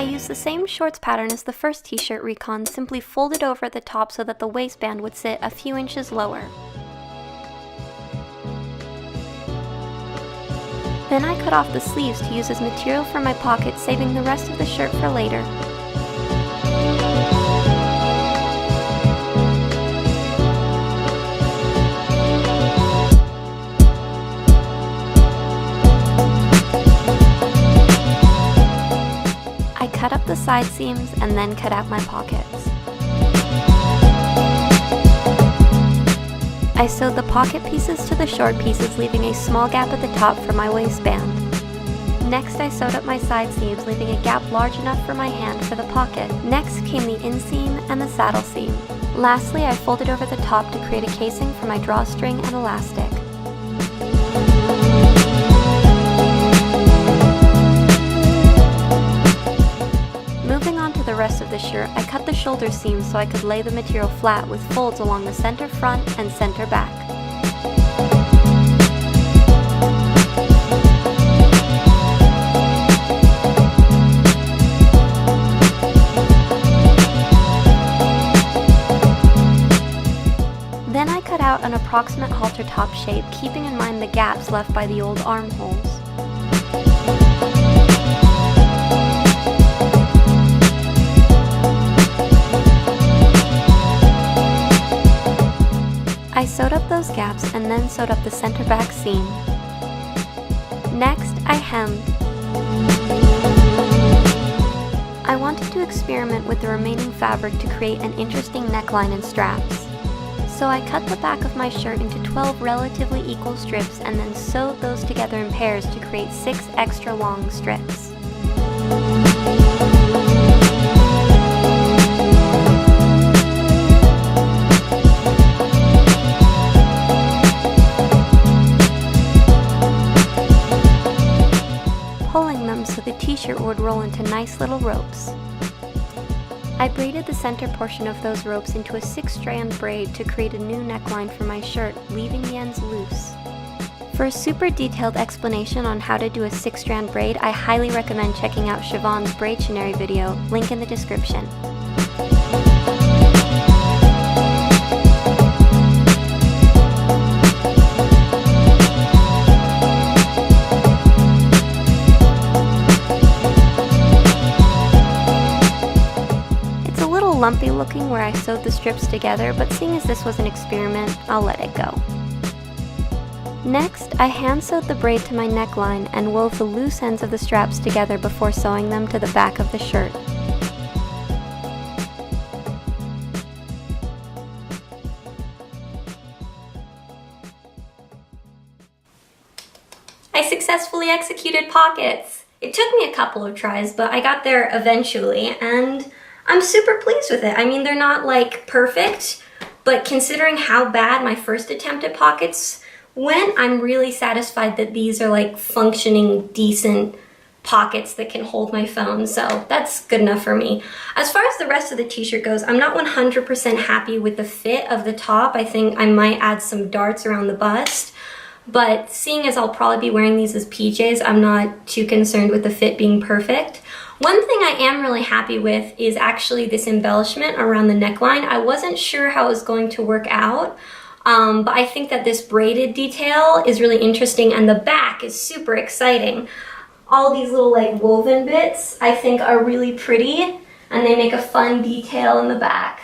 I used the same shorts pattern as the first t-shirt recon, simply folded over at the top so that the waistband would sit a few inches lower. Then I cut off the sleeves to use as material for my pocket, saving the rest of the shirt for later. I cut up the side seams and then cut out my pockets. I sewed the pocket pieces to the short pieces, leaving a small gap at the top for my waistband. Next, I sewed up my side seams, leaving a gap large enough for my hand for the pocket. Next came the inseam and the saddle seam. Lastly, I folded over the top to create a casing for my drawstring and elastic. Moving on to the rest of the shirt, I cut the shoulder seams so I could lay the material flat with folds along the center front and center back. Then I cut out an approximate halter top shape, keeping in mind the gaps left by the old armholes. I sewed up those gaps and then sewed up the center back seam. Next, I hemmed. I wanted to experiment with the remaining fabric to create an interesting neckline and straps. So I cut the back of my shirt into 12 relatively equal strips and then sewed those together in pairs to create 6 extra long strips. Pulling them so the t-shirt would roll into nice little ropes. I braided the center portion of those ropes into a 6-strand braid to create a new neckline for my shirt, leaving the ends loose. For a super detailed explanation on how to do a 6-strand braid, I highly recommend checking out Siobhan's Braidtionary video, link in the description. Lumpy looking where I sewed the strips together, but seeing as this was an experiment, I'll let it go. Next, I hand sewed the braid to my neckline and wove the loose ends of the straps together before sewing them to the back of the shirt. I successfully executed pockets. It took me a couple of tries, but I got there eventually, and I'm super pleased with it. I mean, they're not like perfect, but considering how bad my first attempt at pockets went, I'm really satisfied that these are like functioning, decent pockets that can hold my phone, so that's good enough for me. As far as the rest of the t-shirt goes, I'm not 100% happy with the fit of the top. I think I might add some darts around the bust, but seeing as I'll probably be wearing these as PJs, I'm not too concerned with the fit being perfect. One thing I am really happy with is actually this embellishment around the neckline. I wasn't sure how it was going to work out, but I think that this braided detail is really interesting, and the back is super exciting. All these little like woven bits I think are really pretty, and they make a fun detail in the back.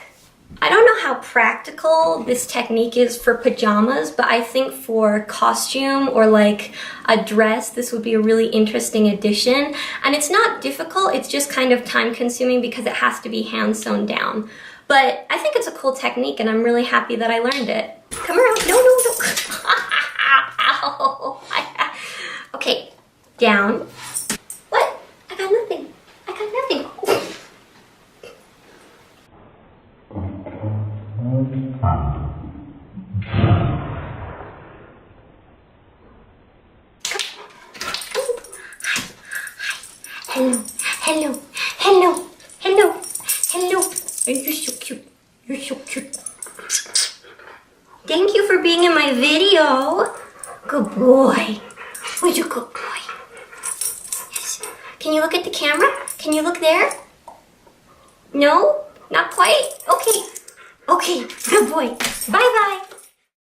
I don't know how practical this technique is for pajamas, but I think for costume or like a dress, this would be a really interesting addition. And it's not difficult, it's just kind of time consuming because it has to be hand sewn down. But I think it's a cool technique and I'm really happy that I learned it. Come around, no. Ow. Okay, down. What? I got nothing. Hello. You're so cute. You're so cute. Thank you for being in my video. Good boy. Who's a good boy? Yes. Can you look at the camera? Can you look there? No? Not quite? Okay.